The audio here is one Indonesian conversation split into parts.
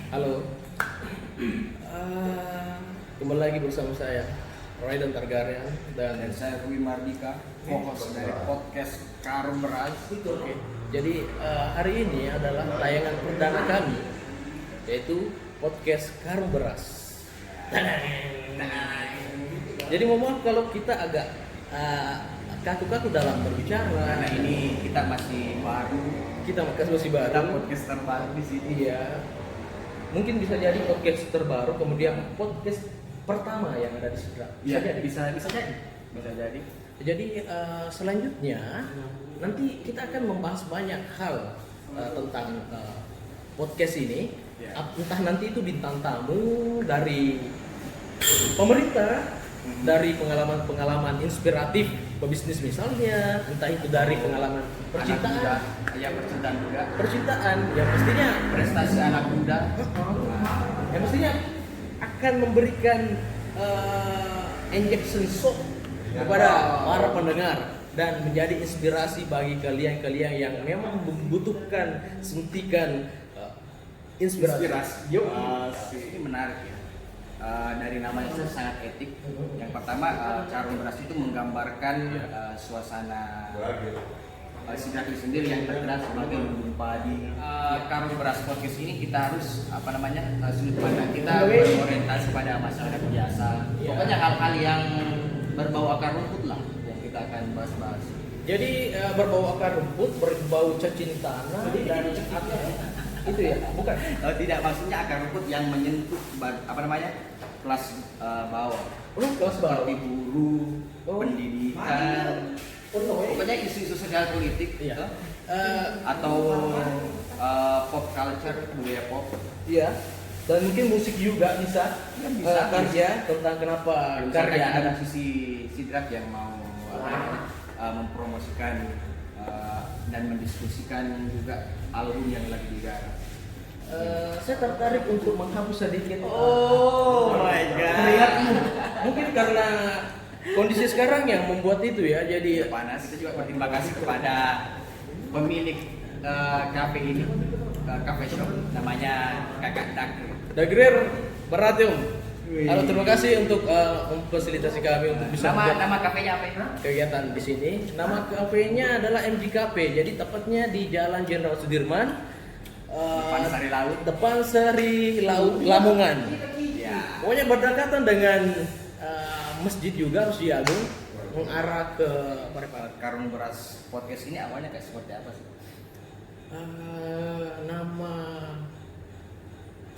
Halo. Ah, kembali lagi bersama saya Roy Targaryen dan Dan saya Rui Mardika, host dari podcast Karung Beras. Oke. Jadi hari ini adalah tayangan perdana kami, yaitu podcast Karung Beras. Jadi mohon kalau kita agak kaku-kaku dalam berbicara, Karena ini kita masih baru, kita masih kita baru. podcast terbaru di sini. Iya. Mungkin bisa jadi podcast terbaru, kemudian podcast pertama yang ada di Sidra. Iya, jadi. bisa jadi. Bisa jadi. Jadi selanjutnya nanti kita akan membahas banyak hal tentang podcast ini. Ya. Entah nanti itu bintang tamu dari pemerintah, dari pengalaman-pengalaman inspiratif pebisnis misalnya, entah itu dari pengalaman percintaan, Percintaan juga. percintaan yang pastinya Prestasi anak muda. yang pastinya akan memberikan injection shock kepada para pendengar dan menjadi inspirasi bagi kalian-kalian yang memang membutuhkan suntikan inspirasi. Yo. Ini menarik ya. Dari namanya itu sangat etik. Yang pertama, Karung Beras itu menggambarkan suasana Sidra itu sendiri yang terkenal sebagai lumbung padi. Karung Beras podcast ini kita harus sudut pandang kita berorientasi pada masyarakat biasa. Iya. Pokoknya hal-hal yang berbau akar rumput lah yang kita akan bahas-bahas. Jadi berbau akar rumput, berbau cacing tanah dan itu ya, bukan? Tidak, maksudnya akar rumput yang menyentuh kelas bawah. Kelas bawah. Seperti buruh, Oh. pendidikan, pokoknya isu-isu sosial politik Iya. gitu. Atau pop culture, budaya pop. Iya. Dan mungkin musik juga bisa. Ya, bisa. Karya tentang kenapa Misalkan karya ada musisi Sidrak yang mau mempromosikan dan mendiskusikan juga album yang lagi digarap. Saya tertarik untuk menghapus sedikit. Oh my God. Terlihat mungkin karena kondisi sekarang yang membuat itu ya. Jadi Panas. Kita juga berterima kasih kepada pemilik kafe ini, cafe shop, namanya Kakak Dagre. Dagrer Baratium. Halo, terima kasih untuk memfasilitasi kami untuk bisa membuat Nama kafenya apa itu? kegiatan di sini. Nama kafenya adalah MG Cafe. Jadi tepatnya di Jalan Jenderal Sudirman. Depan Sari Laut. Depan Sari Laut Lamongan. Ya. Pokoknya berdekatan dengan masjid juga, Masjid Agung, mengarah ke Parepare. Karung Beras podcast ini awalnya kayak seperti apa sih? Nama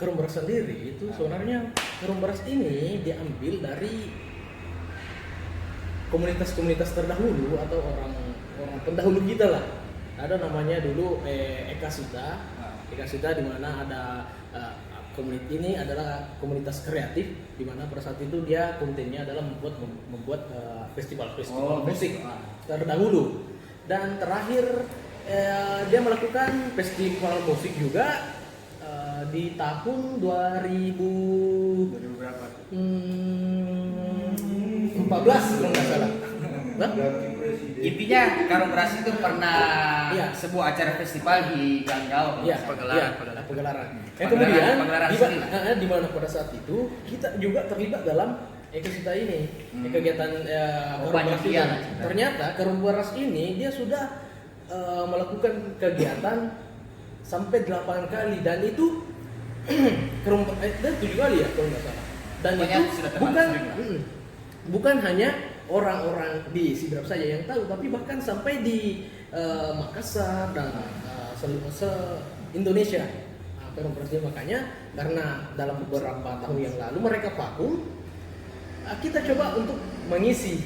Karung Beras sendiri itu sebenarnya Karung Beras ini diambil dari komunitas-komunitas terdahulu atau orang pendahulu kita lah. Ada namanya dulu Eka Sita di mana ada komunitas ini adalah komunitas kreatif di mana pada saat itu dia kontennya adalah membuat festival-festival musik terdahulu, dan terakhir dia melakukan festival musik juga di tahun 2014 berapa? kalau nggak salah. Hah? Intinya Karung Beras itu pernah Iya. sebuah acara festival di Ganggau, Iya, pegelaran. pegelaran. Pegelaran seni lah. Di mana pada saat itu kita juga terlibat dalam ekosistem ini, kegiatan Karung banyak Beras ini. dia. Ternyata Karung Beras ini dia sudah melakukan kegiatan sampai 8 kali, dan itu dan 7 kali ya kalau nggak salah. Dan Pokoknya itu sudah termasuk bukan sering lah. bukan hanya orang-orang di Sidrap saja yang tahu, tapi bahkan sampai di Makassar dan se-Indonesia. Karung Beras ini makanya karena dalam beberapa tahun yang lalu mereka vakum, kita coba untuk mengisi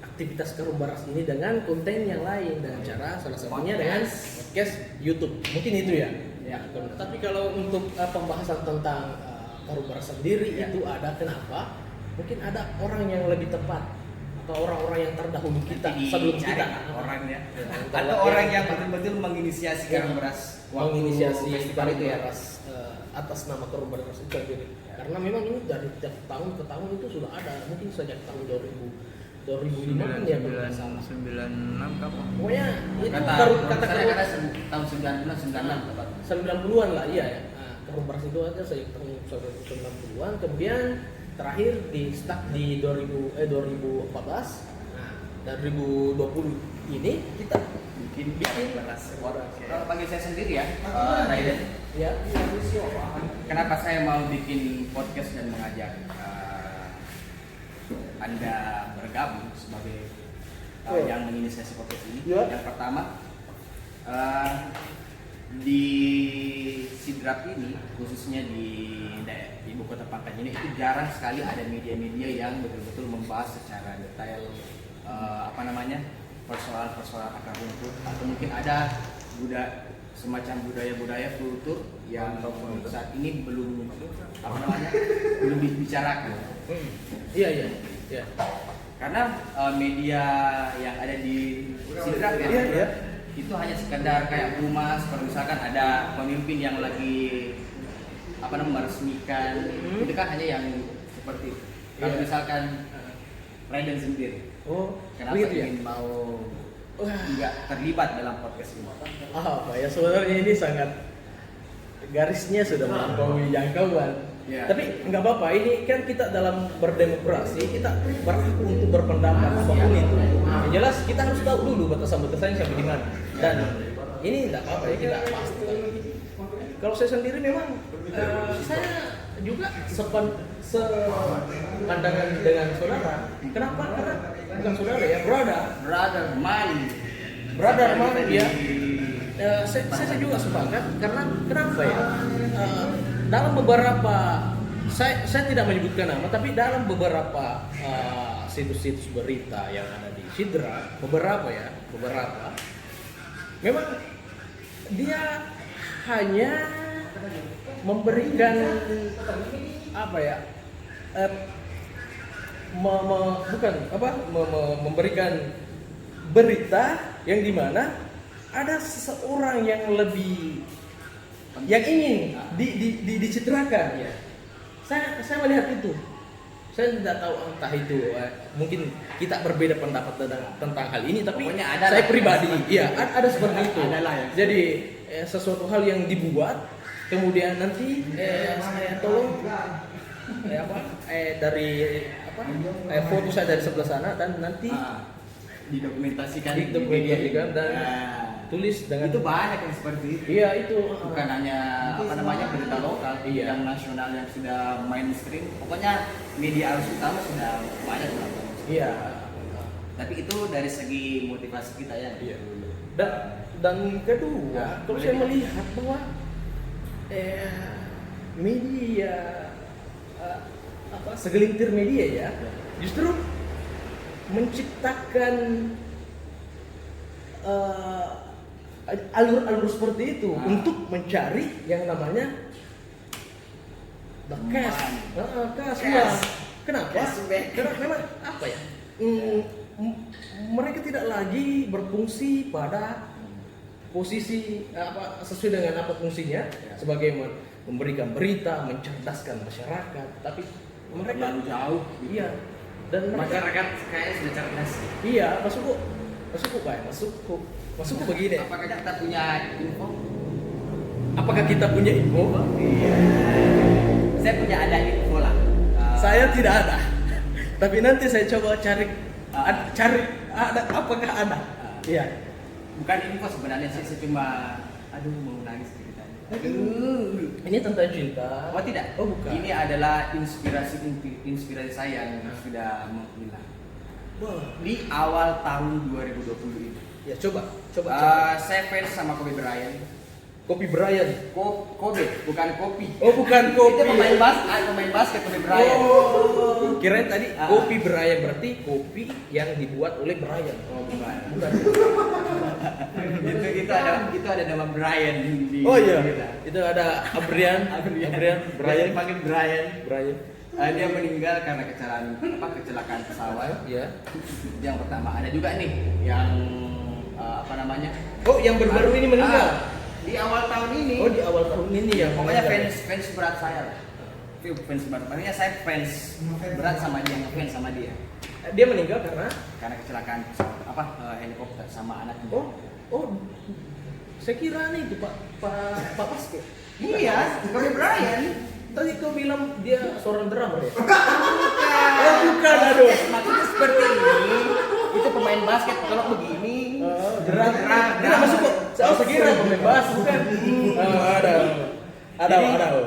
aktivitas Karung Beras ini dengan konten yang lain, dengan cara salah satunya dengan podcast YouTube. Mungkin itu ya. Tapi kalau untuk pembahasan tentang Karung Beras sendiri itu ada kenapa? Mungkin ada orang yang lebih tepat atau orang-orang yang terdahulu kita sebelum kita orangnya atau atau orang yang betul-betul menginisiasi Karung Beras menginisiasi festival itu ya. Beras atas nama Karung Beras itu sendiri. Karena memang ini dari tiap tahun ke tahun itu sudah ada, mungkin sejak tahun 2000 2005 kan ya kalau nggak salah. 96 kapan? Pokoknya itu Kata kata saya tahun 96 tepat. 90-an lah, iya ya. Nah, Karung Beras itu aja saya tahun 90-an, kemudian terakhir di stuck di 2014. Nah, dan 2020 ini kita bikin beras. Kalau panggil saya sendiri ya, Raiden. Ya. Kenapa saya mau bikin podcast dan mengajak Anda bergabung sebagai yang menginisiasi podcast ini? Ya. Yang pertama, di Sidrap ini, khususnya di ibu kota Pangkal ini, itu jarang sekali ada media-media yang betul-betul membahas secara detail persoalan-persoalan akar rumput, atau mungkin ada semacam budaya-budaya kultur yang saat ini belum dibicarakan. Iya. Karena media yang ada di Sidrap Iya. itu hanya sekedar kayak humas, kalau misalkan ada pemimpin yang lagi meresmikan, itu kan hanya yang seperti itu. Kalau Iya. misalkan Raiden sendiri, kenapa begitu ya? ingin mau juga terlibat dalam podcast ini? Apa ya, sebenarnya ini sangat garisnya sudah melampaui jangkauan. Ya. Tapi nggak apa-apa, ini kan kita dalam berdemokrasi, kita berhak untuk berpendapat apapun itu. Yang jelas kita harus tahu dulu batasan-batasannya sampai di mana. Dan ini nggak apa-apa ya, kita pasti. Kalau saya sendiri memang saya juga sepandangan dengan saudara. Kenapa? Karena bukan saudara ya, Brother man ya. Saya juga sepakat karena kenapa ya? Dalam beberapa saya tidak menyebutkan nama, tapi dalam beberapa situs-situs berita yang ada di Sidrap, beberapa memang dia hanya memberikan memberikan berita yang dimana ada seseorang yang lebih yang ingin dicitrakan. Iya. Saya melihat itu. Saya tidak tahu entah itu mungkin kita berbeda pendapat tentang hal ini, tapi Pokoknya ada saya lah. pribadi ada seperti itu. Adalah ya. Jadi sesuatu hal yang dibuat kemudian nanti saya tolong foto saya dari sebelah sana dan nanti didokumentasikan dan tulis dengan itu banyak yang seperti itu. Iya itu Bukan hanya berita lokal, Iya. yang nasional yang sudah mainstream. Pokoknya media arus utama sudah banyak melakukan. Iya. Tapi itu dari segi motivasi kita ya. Iya. Dan kedua, kalau saya melihat bahwa media segelintir media ya justru menciptakan alur-alur seperti itu untuk mencari yang namanya cash. Kenapa? Karena memang apa ya? Mereka tidak lagi berfungsi pada posisi sesuai dengan apa fungsinya sebagai memberikan berita, mencerdaskan masyarakat, tapi mereka terlalu jauh. Iya. Dan Masyarakat kayaknya sudah cerdas. iya, masukku begini. Apakah kita punya info? Apakah kita punya info? Iya. Saya punya ada info lah. Saya tidak ada. Tapi nanti saya coba cari ada apakah ada? Iya. Bukan info sebenarnya sih, saya cuma mau nangis ceritanya. Ini tentang cinta. Oh tidak. Oh bukan. Ini adalah inspirasi saya yang sudah menghilang. Di awal tahun 2020 ini. Ya coba. Saya fans sama Kobe Bryant. Kobe Bryant. Kobe, bukan kopi. Oh bukan kopi. Itu pemain basket Kobe Bryant. Oh, kirain tadi Kobe Bryant berarti kopi yang dibuat oleh Bryant. Oh bukan. itu ada nama Brian di Oh iya. kita. Itu ada Abrian Brian panggil Brian. Brian. Dia meninggal karena kecelakaan pesawat. Iya. Yang pertama ada juga nih yang Oh, yang baru-baru ini meninggal. Di awal tahun ini. Oh, di awal tahun ini ya. Pokoknya fans berat saya lah. fans berat. Makanya saya fans berat sama dia, ngefans sama dia. Dia meninggal karena Kecelakaan pesawat helikopter sama anaknya. oh saya kira nih itu Pak Paske. Iya, Kobe Bryant. Tadi kau bilang dia seorang drummer ya? Bukan, aduh. Maksudnya seperti ini. Itu pemain basket kalau begini. Gerak masuk kok. Saya kira pemain bas bukan. Ada.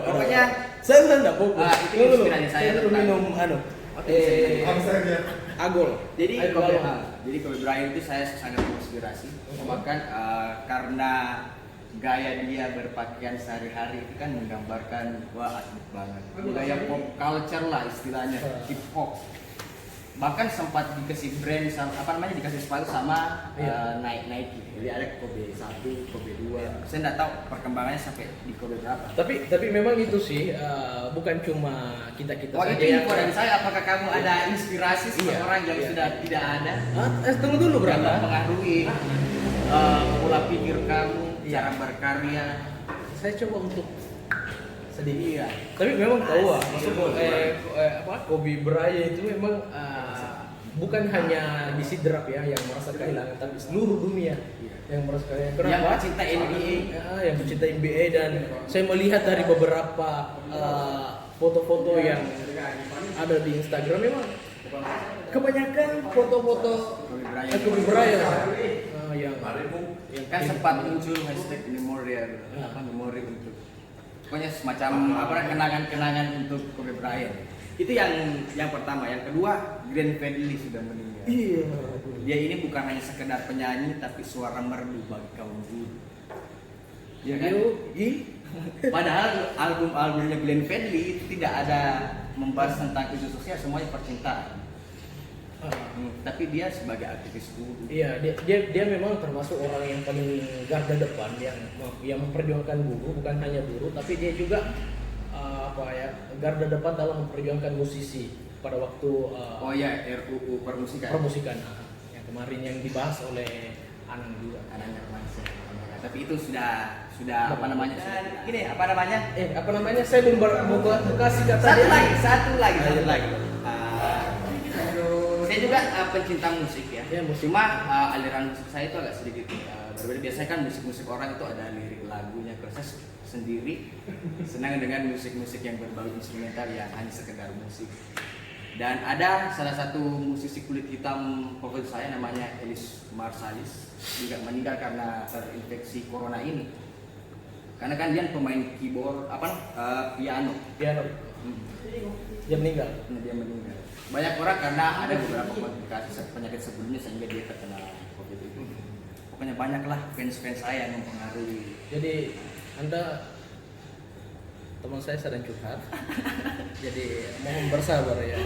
Pokoknya saya enggak fokus. Itu inspirasi saya dulu minum Agol. Jadi Kobe Bryant itu saya sangat terinspirasi. Bahkan karena gaya dia berpakaian sehari-hari itu kan menggambarkan wah asik banget. Gaya pop culture lah istilahnya, hip hop. Bahkan sempat dikasih brand dikasih sepatu sama Nike. Jadi ada Kobe 1, Kobe 2. Saya nggak tahu perkembangannya sampai di Kobe berapa. Tapi memang itu sih bukan cuma kita saja. Itu info dari saya. Apakah kamu ada inspirasi seseorang yang sudah tidak ada? Tunggu dulu Yang berapa? mempengaruhi pola pikir kamu, cara berkarya. Saya coba untuk sedikit. Iya. Tapi memang tahu maksud Kobe Bryant itu memang bukan hanya di sidrap ya yang merasa kehilangan, tapi seluruh dunia yang merasa kehilangan. Kenapa? Yang mencintai NBA. Yang mencintai NBA, dan saya melihat dari beberapa foto-foto yang ada di Instagram memang kebanyakan foto-foto Kobe Bryant yang kan sempat muncul hashtag memori untuk pokoknya semacam kenangan-kenangan untuk Kobe Bryant. Itu yang pertama. Yang kedua, Glenn Fredly sudah meninggal. Iya. Dia ini bukan hanya sekedar penyanyi tapi suara merdu bagi kaum buruh. Ya kan? Padahal album-albumnya Glenn Fredly itu tidak ada membahas tentang isu sosial, semuanya percintaan. Tapi dia sebagai aktivis buruh. Iya, dia memang termasuk orang yang paling garda depan yang memperjuangkan buruh, bukan hanya buruh, tapi dia juga garda depan dalam memperjuangkan musisi pada waktu RUU permusikan. Yang kemarin yang dibahas oleh Anang juga. Anang Hermansyah. Tapi itu sudah apa namanya? Saya belum kasih kata satu lagi. Saya juga pencinta musik ya. Musik. Cuma aliran musik saya itu agak sedikit berbeda. Biasanya kan musik orang itu ada lirik lagunya. Kalau saya sendiri senang dengan musik-musik yang berbau instrumental yang hanya sekedar musik. Dan ada salah satu musisi kulit hitam favorit saya namanya Elis Marsalis, juga meninggal karena terinfeksi corona ini. Karena kan dia pemain keyboard piano. Dia meninggal. Banyak orang karena ada beberapa komplikasi penyakit sebelumnya sehingga dia terkena COVID itu. Pokoknya banyaklah fans saya yang mempengaruhi. Jadi Anda teman saya sedang curhat. Jadi mohon bersabar ya.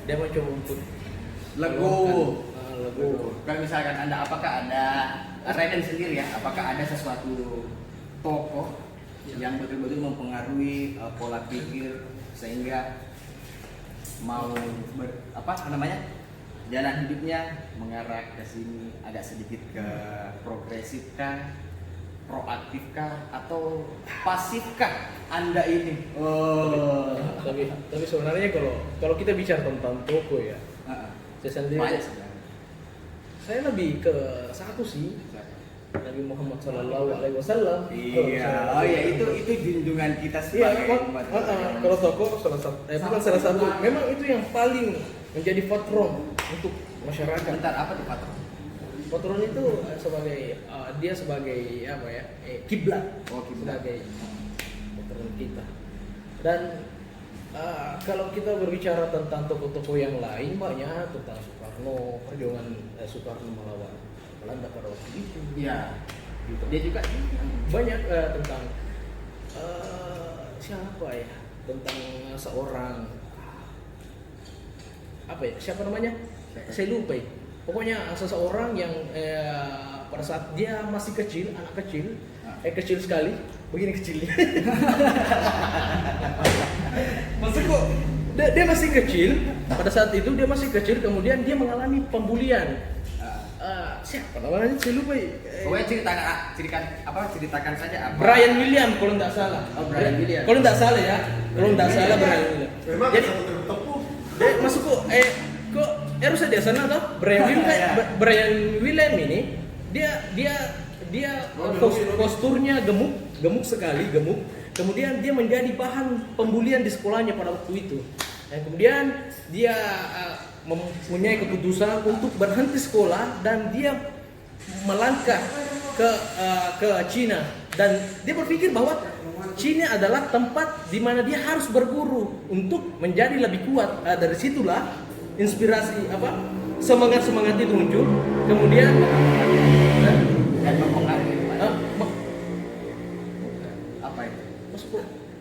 Dia mencoba untuk legowo. Kalau misalkan Anda apakah ada Raiden sendiri ya, apakah ada sesuatu tokoh yang betul-betul mempengaruhi pola pikir sehingga mau jalan hidupnya mengarah ke sini agak sedikit ke progresif kah, proaktif kah, atau pasif kah Anda ini? Tapi sebenarnya kalau kita bicara tentang tokoh ya, saya sendiri saya lebih ke satu sih, Nabi Muhammad SAW. Iya, itu junjungan kita sebagai umat. Kalau tokoh bukan salah satu, memang itu yang paling menjadi patron untuk masyarakat. Bentar, apa tuh patron? Patron itu dia sebagai kiblat. Sebagai patron kita. Dan kalau kita berbicara tentang tokoh-tokoh yang lain, banyak tentang Soekarno, perjuangan Soekarno melawan Belanda pada waktu itu. Iya. Dia juga banyak tentang siapa ya? Tentang seorang siapa namanya? Saya lupa. Pokoknya seseorang yang pada saat dia masih kecil, anak kecil, kecil sekali, begini kecilnya. Maksudku, dia masih kecil. Pada saat itu dia masih kecil, kemudian dia mengalami pembulian siapa namanya saya lupa. Pokoknya ceritakan saja apa. Brian William kalau nggak salah. Oh, Brian William. Kalau nggak salah ya, Brian William. Jadi dia masuk kok harusnya dia sana toh. Brian William ini dia posturnya gemuk sekali. Kemudian dia menjadi bahan pembulian di sekolahnya pada waktu itu. Dan kemudian dia mempunyai keputusan untuk berhenti sekolah dan dia melangkah ke Cina, dan dia berpikir bahwa Cina adalah tempat di mana dia harus berguru untuk menjadi lebih kuat. Dari situlah inspirasi semangat itu muncul. Kemudian dan mempengaruhi apa itu?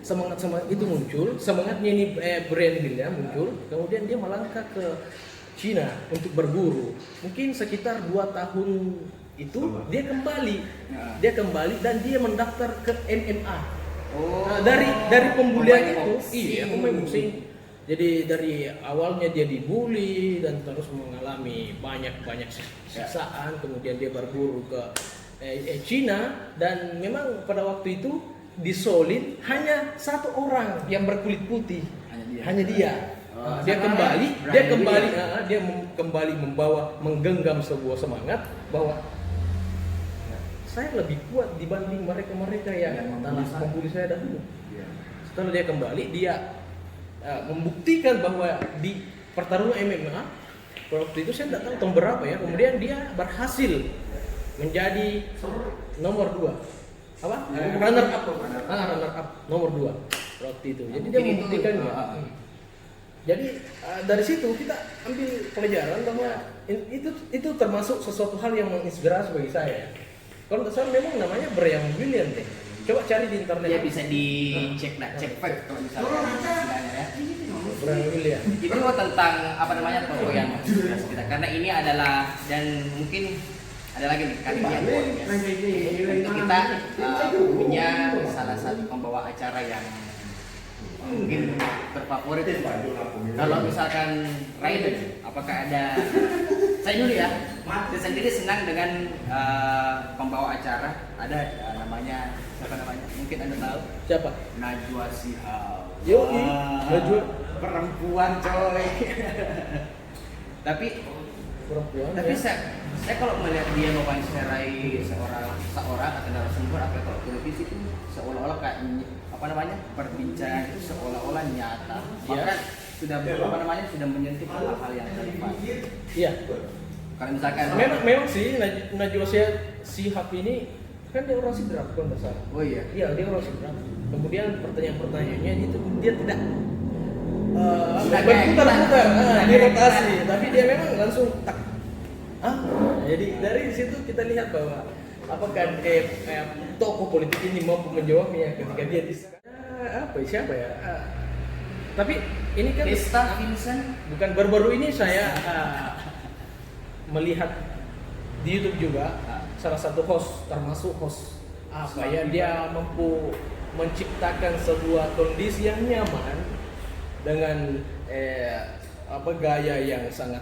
Semangat itu muncul, semangatnya ini Brian William muncul. Kemudian dia melangkah ke Cina untuk berguru. Mungkin sekitar 2 tahun itu dia kembali dan dia mendaftar ke MMA. Dari pembulian itu, pemain boxing. Jadi dari awalnya dia dibully dan terus mengalami banyak siksaan. Kemudian dia berguru ke Cina, dan memang pada waktu itu di Solin hanya 1 orang yang berkulit putih, hanya dia. Dia kembali menggenggam sebuah semangat bahwa saya lebih kuat dibanding mereka yang telah membuli saya dahulu. Setelah dia kembali, dia membuktikan bahwa di pertarungan MMA waktu itu saya tidak tahu tahun berapa ya. Kemudian dia berhasil menjadi nomor 2. Runner up nomor 2 waktu itu. Jadi dia membuktikannya. Jadi dari situ kita ambil pelajaran bahwa itu termasuk sesuatu hal yang menginspirasi bagi saya. Kalau tidak salah memang namanya Brian William deh. Coba cari di internet. Ya bisa dicek fact kalau misalnya ya. Brian William. Itu tentang tokoh yang menginspirasi kita. Karena ini adalah, dan mungkin ada lagi nih Caribbean Podcast. Untuk kita punya salah satu pembawa acara yang mungkin berfavorit. Kalau misalkan Raiden, apakah ada? Saya dulu ya. Saya sendiri senang dengan pembawa acara. Ada namanya, siapa namanya? Mungkin Anda tahu? Siapa? Najwa Shihab. Najwa perempuan coy. Tapi saya kalau melihat dia mewawancarai seorang atau narasumber atau televisi itu seolah-olah kayak berbincang itu seolah-olah nyata. Bahkan sudah sudah menyentuh hal-hal yang relevan. Iya. Kalau misalkan memang sih Najwa Shihab ini kan dia orang Sidrap kalau nggak salah. Oh iya. Iya, dia orang Sidrap. Kemudian pertanyaan-pertanyaannya itu dia tidak berputar-putar di rotasi, tapi dia memang langsung tak. Jadi dari situ kita lihat bahwa apakah tokoh politik ini mampu menjawabnya ketika dia siapa ya? Tapi ini kan Desta Vincent, bukan baru-baru ini saya melihat di YouTube juga salah satu host, termasuk host dia mampu menciptakan sebuah kondisi yang nyaman dengan gaya yang sangat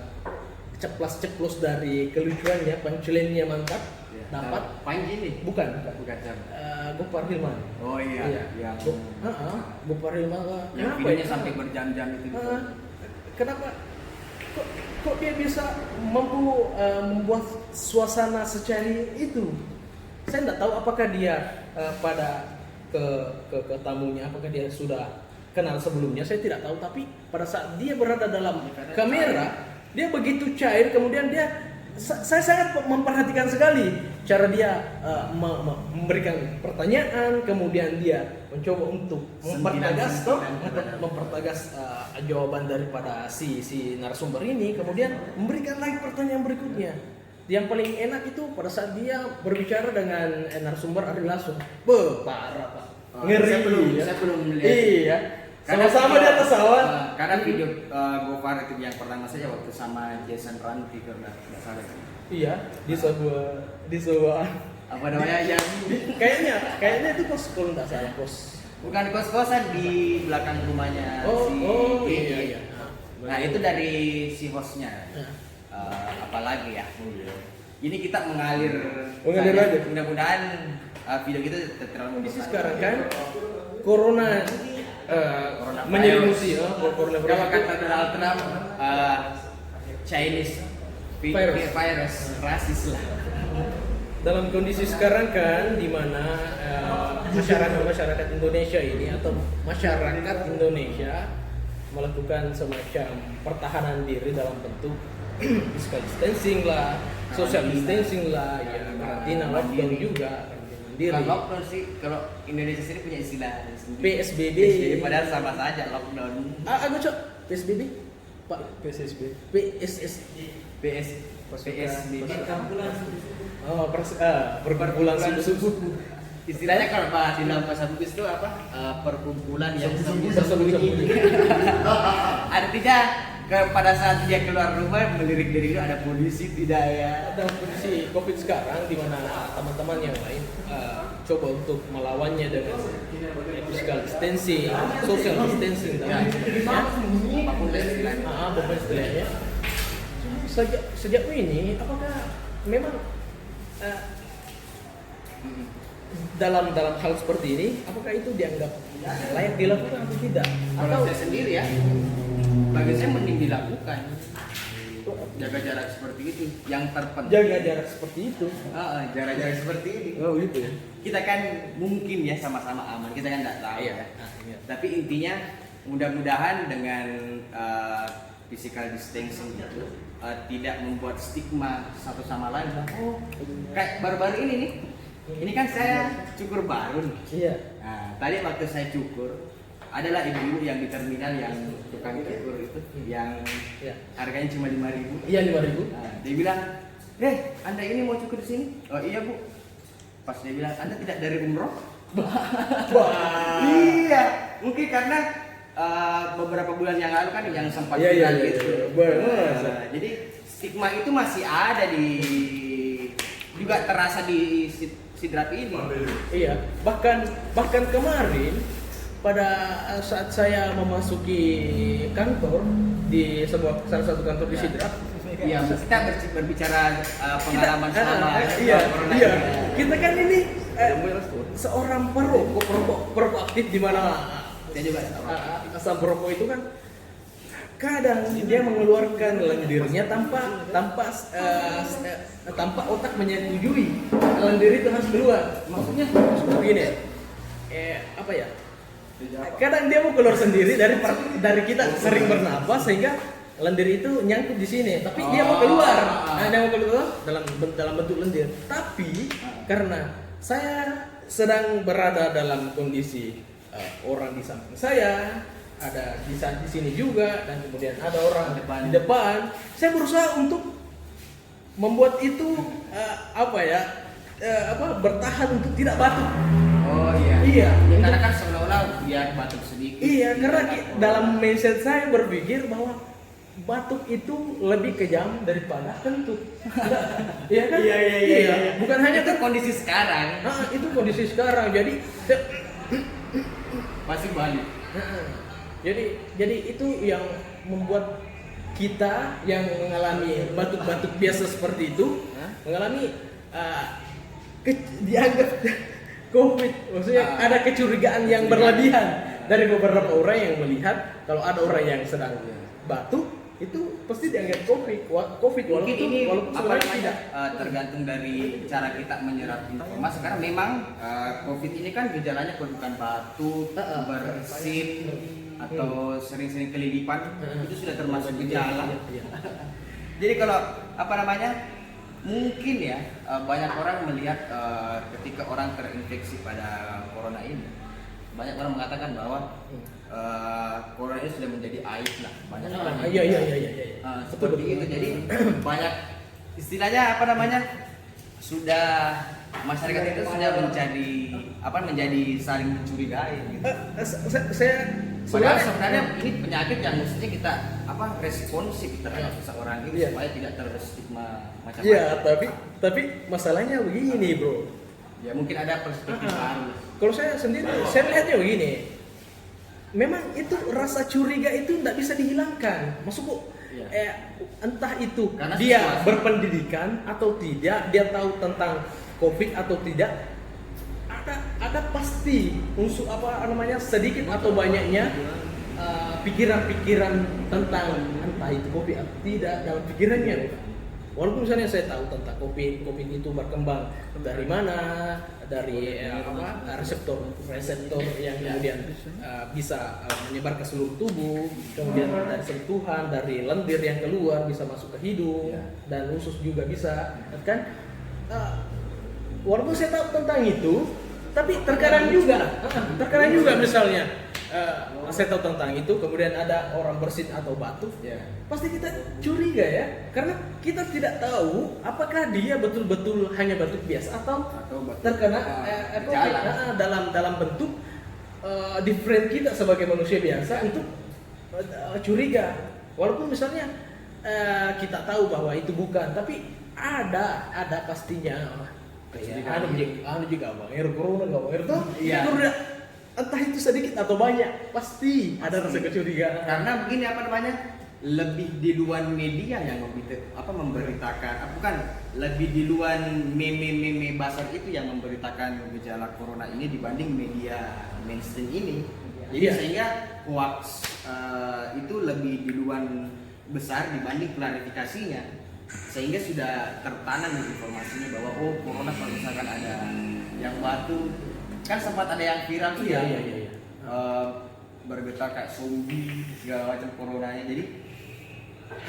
ceplos dari kelucuannya, punchline-nya mantap. Dapat Panji nih? Bukan. Gopar Hilman. Oh iya. Yang Gopar Hilman. Yang videonya sampai berjam-jam itu. Kenapa? Kok dia bisa mampu membuat suasana secair itu? Saya tidak tahu apakah dia pada ke tamunya, apakah dia sudah kenal sebelumnya, saya tidak tahu. Tapi pada saat dia berada dalam kamera, dia begitu cair. Kemudian saya sangat memperhatikan sekali cara dia memberikan pertanyaan. Kemudian dia mencoba untuk mempertegas jawaban daripada si narasumber ini. Kemudian memberikan lagi pertanyaan berikutnya. Yang paling enak itu pada saat dia berbicara dengan narasumber adalah langsung parah Pak. Ngeri. Saya belum melihat. Iya. Sama-sama di atas awan. Karena video Gopar itu yang pertama saja waktu sama Jason Ranti karena nggak salah. Iya, di sebuah apa namanya yang kayaknya itu kos kalau nggak salah kos. Bukan kos-kosan di belakang rumahnya iya. Nah itu dari si hostnya. Apalagi ya. Ini kita mengalir aja. Mudah-mudahan video kita terlalu Kondisi sekarang kan corona menyelimuti corona Kalau kata Donald Trump, Chinese virus rasis lah. Dalam kondisi sekarang kan di mana masyarakat Indonesia ini atau masyarakat Indonesia melakukan semacam pertahanan diri dalam bentuk physical distancing lah, social distancing lah, ya karantina, lockdown juga, mandiri. Bukan lockdown sih, kalau Indonesia sendiri punya istilah sendiri. PSBB. Padahal sama saja lockdown. Aku cok PSBB, Pak PSSB, PSBB. Perkumpulan subuh. Istilahnya kalau di dalam bahasa Bugis itu apa? Perkumpulan yang Sembunyi. Artinya pada saat dia keluar rumah melirik-lirik itu ada polisi tidak ya? Ada kondisi COVID sekarang di mana teman-teman yang lain coba untuk melawannya dengan physical distancing, social distancing dan sebagainya. Apapun istilahnya. Apapun istilahnya. Sejak ini, apakah memang dalam hal seperti ini, apakah itu dianggap layak dilakukan atau tidak? Kalau Atau saya sendiri ya, bagi saya mending dilakukan. Jaga jarak seperti itu, yang terpenting. jaga jarak seperti itu? Jarak-jarak seperti ini. Oh gitu ya. Kita kan mungkin ya sama-sama aman, kita kan nggak tahu Iya. ya. Tapi intinya mudah-mudahan dengan physical distancing itu tidak membuat stigma satu sama lain. Oh, kayak baru-baru ini nih. Ini kan saya cukur baru nih. Iya. Nah, tadi waktu saya cukur adalah ibu-ibu yang di terminal yang tukang cukur itu yang Iya. harganya cuma 5.000. Iya 5.000. Nah, dia bilang, Anda ini mau cukur di sini?" "Oh iya Bu." Pas dia bilang, "Anda tidak dari umroh?" Wah. Iya, mungkin karena beberapa bulan yang lalu kan yang sempat Iya, viral iya, gitu. iya. Benar. Jadi stigma itu masih ada juga terasa di Sidrap ini. Iya, bahkan kemarin pada saat saya memasuki kantor di salah satu kantor di Sidrap, Iya, kita berbicara pengalaman selama corona iya. ini. Kita kan ini seorang perokok aktif di mana Saya juga asam perokok itu kan kadang dia mengeluarkan lendirnya tanpa otak menyetujui lendir itu harus keluar. Maksudnya begini, apa ya? Kadang dia mau keluar sendiri dari kita sering bernapas sehingga lendir itu nyangkut di sini, tapi dia mau keluar. Dia mau keluar dalam bentuk lendir. Tapi karena saya sedang berada dalam kondisi orang di samping saya, ada di sini juga, dan kemudian ada orang di depan. Saya berusaha untuk membuat itu bertahan untuk tidak batuk. Oh iya. Iya. Karena kan seolah-olah biar batuk sedikit. Iya, karena dalam mindset saya berpikir bahwa batuk itu lebih kejam daripada kentut. Iya kan? Iya. Bukan hanya Itu kondisi sekarang. itu kondisi sekarang. Jadi Masih balik. jadi itu yang membuat kita yang mengalami batuk-batuk biasa seperti itu mengalami dianggap COVID. Maksudnya ada kecurigaan yang berlebihan dari beberapa orang yang melihat kalau ada orang yang sedang batuk itu pasti dianggap COVID Mungkin ini walaupun sebenarnya tidak. Tergantung dari cara kita menyerap informasi. Karena memang COVID ini kan gejalanya bukan batuk, bersin atau sering-sering kelilipan, itu sudah termasuk gejala. Iya. Jadi kalau mungkin ya banyak orang melihat ketika orang terinfeksi pada corona ini, banyak orang mengatakan bahwa corona ini sudah menjadi aib lah. Banyak orang Iya. seperti itu. Jadi banyak istilahnya sudah masyarakat itu sudah menjadi saling mencurigai gitu. Padahal sebenarnya ini penyakit yang mestinya kita responsif terhadap seseorang itu supaya tidak terstigma macam-macam. Iya, tapi masalahnya begini, Bro. Ya mungkin ada perspektif baru. Kalau saya sendiri, saya melihatnya begini. Memang itu rasa curiga itu tidak bisa dihilangkan. Maksudku entah itu Karena dia situasi. berpendidikan atau tidak, dia tahu tentang COVID atau tidak, ada pasti unsur apa namanya sedikit atau banyaknya pikiran-pikiran tentang entah itu COVID atau tidak dalam pikirannya. Walaupun misalnya saya tahu tentang COVID itu berkembang dari mana, dari reseptor yang kemudian bisa menyebar ke seluruh tubuh, kemudian dari sentuhan, dari lendir yang keluar bisa masuk ke hidung dan usus juga bisa, kan? Walaupun saya tahu tentang itu, tapi terkadang juga misalnya saya tahu tentang itu, kemudian ada orang bersin atau batuk, pasti kita curiga ya, karena kita tidak tahu apakah dia betul-betul hanya batuk biasa atau terkena COVID dalam bentuk different kita sebagai manusia biasa untuk curiga, walaupun misalnya kita tahu bahwa itu bukan, tapi ada pastinya kayak anu juga bang, corona nggak bang, corona entah itu sedikit atau banyak pasti ada rasa kecurigaan. Karena begini lebih di luar media yang memberitakan, bukan lebih di luar meme basar itu yang memberitakan gejala corona ini dibanding media mainstream ini. Jadi sehingga hoax itu lebih di luar besar dibanding klarifikasinya, sehingga sudah tertanam informasinya bahwa corona kalau misalkan ada yang batuk, kan sempat ada yang viral tuh bergetar kayak zombie segala macam coronanya, jadi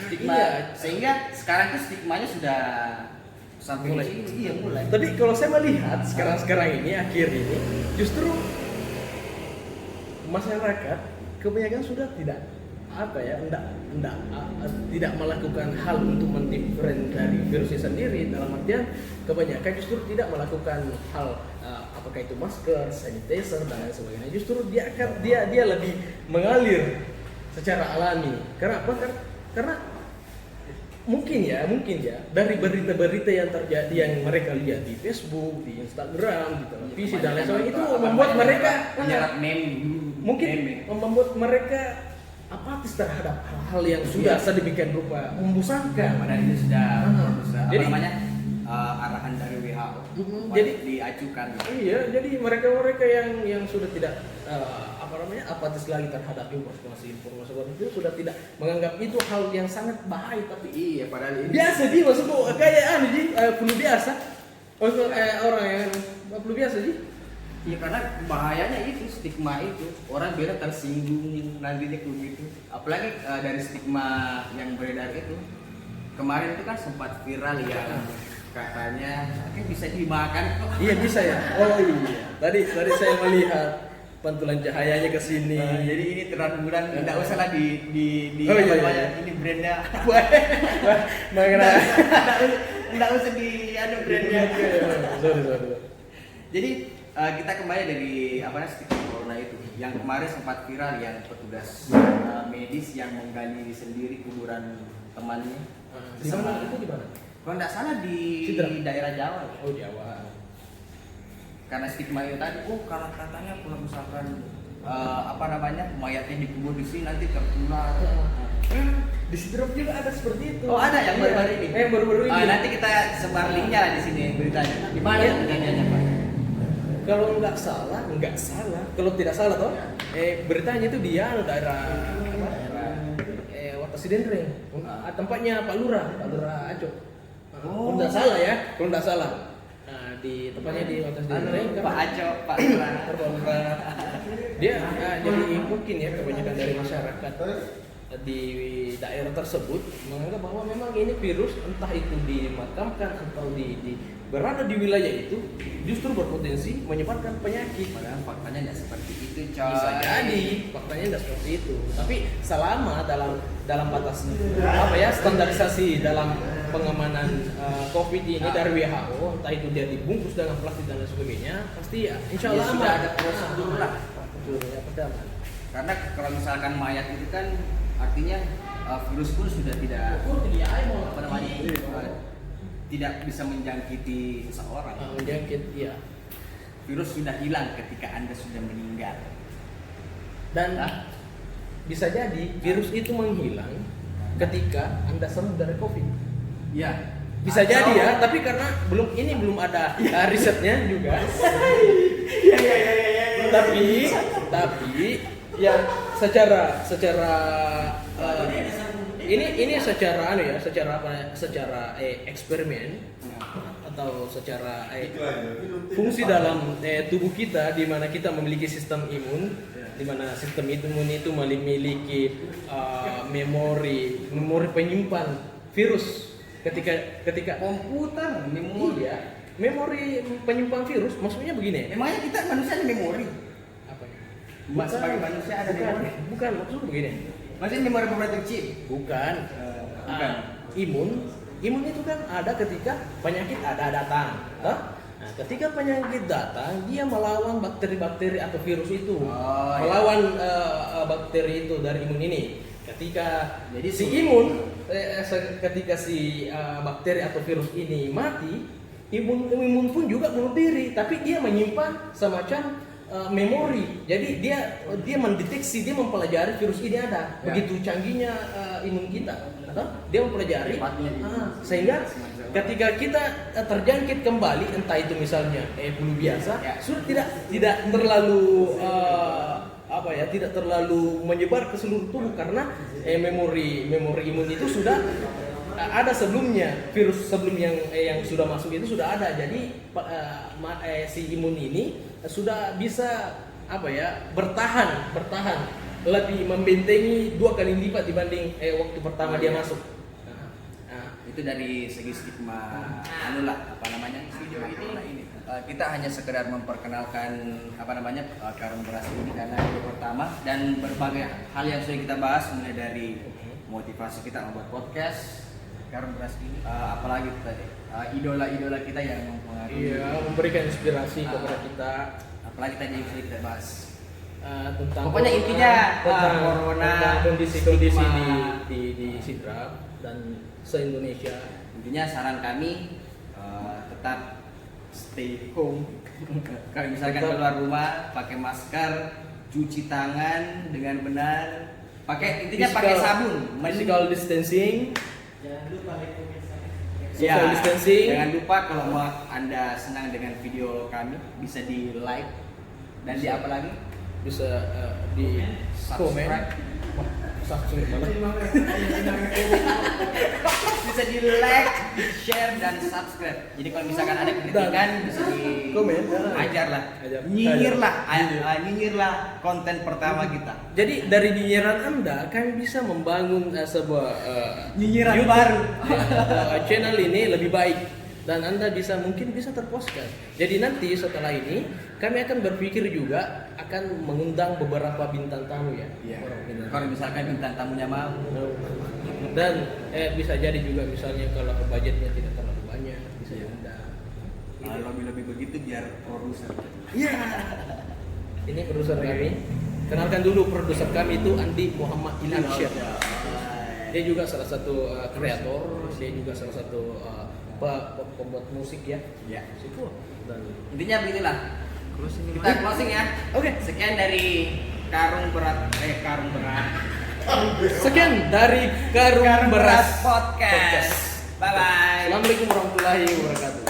stigma sehingga sekarang tuh stigmanya sudah sampai mulai. Mulai. Tapi kalau saya melihat sekarang ini akhir ini justru masyarakat kebanyakan sudah tidak tidak melakukan hal untuk mendifferent dari virusnya sendiri, dalam artian kebanyakan justru tidak melakukan hal apakah itu masker, sanitizer dan lain sebagainya. Justru dia lebih mengalir secara alami. Karena apa? Karena mungkin ya dari berita-berita yang terjadi yang mereka lihat di Facebook, di Instagram, di televisi dan lain sebagainya itu membuat mereka membuat mereka apatis terhadap hal-hal yang sudah sedemikian rupa membosankan. Padahal itu sudah jadi arahan dari WHO jadi diajukan. Iya, jadi mereka yang sudah tidak apatis lagi terhadap informasi itu sudah tidak menganggap itu hal yang sangat bahaya, tapi padahal ini biasa sih, maksudku kayak flu biasa. Orang yang flu biasa sih. Iya, karena bahayanya itu stigma itu, orang bilang tersinggung nantinya begitu. Apalagi dari stigma yang beredar itu, kemarin itu kan sempat viral ya, katanya bisa dimakan kok. Iya bisa ya. Oh iya. Tadi saya melihat pantulan cahayanya ke sini. Jadi ini terang-terangan, tidak usah lah di ini brandnya. Tidak usah di brandnya. Sorry. Jadi kita kembali dari stigma corona itu yang kemarin sempat viral, yang petugas medis yang menggali sendiri kuburan temannya. Di mana itu, di mana? Kalau tidak salah di daerah Jawa. Oh, Jawa. Karena stigma itu tadi, kalau katanya kalau misalkan mayatnya dikubur di sini nanti tertular. Di Sidrop juga ada seperti itu. Oh, ada yang baru-baru ini. Baru-baru ini. Nanti kita sebar linknya di sini beritanya. Di mana kejadiannya, Pak? Kalau nggak salah, kalau tidak salah toh, beritanya itu dia daerah Watasiden Ring, tempatnya Pak Lurah Aco. Kalau nggak salah, di tempatnya di Watasiden Ring. Pak Aco, Pak Lurah. Dia jadi mungkin ya kebanyakan dari masyarakat di daerah tersebut menganggap bahwa memang ini virus entah itu dimakamkan atau berada di wilayah itu justru berpotensi menyebarkan penyakit. Padahal faktanya tidak seperti itu, coy. Bisa jadi faktanya tidak seperti itu. Tapi selama dalam batas standarisasi dalam pengamanan COVID ini dari WHO, entah itu dia dibungkus dengan plastik dan lain sebagainya, pasti insya Allah sudah ada prosedur lah. Karena kalau misalkan mayat itu kan artinya virus pun sudah tidak tidak bisa menjangkiti seseorang. Iya. Virus sudah hilang ketika Anda sudah meninggal. Dan bisa jadi virus itu menghilang ketika Anda sembuh dari COVID. Ya. Bisa jadi ya, tapi karena belum ada risetnya juga. Tapi ya secara ini secara eksperimen atau secara fungsi dalam tubuh kita, di mana kita memiliki sistem imun, di mana sistem imun itu memiliki memori penyimpan virus. Ketika Komputer, memori. iya, memori penyimpan virus, maksudnya begini. Memangnya kita manusia ada memori? Apanya? Sebagai manusia ada memori? Bukan, maksudnya begini. Maksudnya memori pemrotek chip? Bukan. Bukan. Imun itu kan ada ketika penyakit datang. Toh? Nah, ketika penyakit datang, dia melawan bakteri-bakteri atau virus itu. Melawan bakteri itu dari imun ini. Ketika ketika si bakteri atau virus ini mati, imun pun juga bunuh diri, tapi dia menyimpan semacam memori. Jadi dia mendeteksi, dia mempelajari virus ini ada. Begitu canggihnya imun kita, dia mempelajari, sehingga ketika kita terjangkit kembali, entah itu misalnya flu biasa, sudah tidak terlalu tidak terlalu menyebar ke seluruh tubuh, karena memori imun itu sudah ada sebelumnya. Virus sebelum yang sudah masuk itu sudah ada. Jadi si imun ini sudah bisa bertahan lebih membentengi 2 kali lipat dibanding waktu pertama dia masuk. Itu dari segi stigma video ini kita hanya sekedar memperkenalkan karung beras ini karena itu pertama, dan berbagai hal yang sudah kita bahas, mulai dari motivasi kita membuat podcast karung beras ini, apalagi tadi idola kita yang mempengaruhi, memberikan inspirasi kepada kita, apalagi tadi yang sudah kita bahas tentang pokoknya intinya corona, kondisi di Sidrap dan se-Indonesia. Intinya saran kami tetap stay home. Kalau misalkan keluar rumah, pakai masker, cuci tangan dengan benar, pakai sabun, physical distancing. Jangan lupa social distancing. Jangan lupa kalau mau Anda senang dengan video kami, bisa di like dan di apa lagi? Bisa di komen. Bisa di like, di share dan subscribe. Jadi kalau misalkan ada kritikan bisa di komen, nyinyirlah konten pertama kita. Jadi dari nyinyiran Anda kami bisa membangun sebuah nyinyiran YouTube, baru. Channel ini lebih baik, dan Anda mungkin bisa terposkan. Jadi nanti setelah ini kami akan berpikir juga akan mengundang beberapa bintang tamu ya. Kalau misalkan bintang tamunya mau. Dan bisa jadi juga misalnya kalau budgetnya tidak terlalu banyak, bisa diundang. Lebih begitu biar produser. Iya. Ini produser kami. Kenalkan dulu, produser kami itu Andi Muhammad Ilhamsyah. Dia juga salah satu kreator, dia juga salah satu pembuat musik ya. Dan intinya beginilah. Kita closing ya. Oke. Sekian dari karung beras. Sekian dari Karung Beras Podcast. Bye bye. Assalamualaikum warahmatullahi wabarakatuh.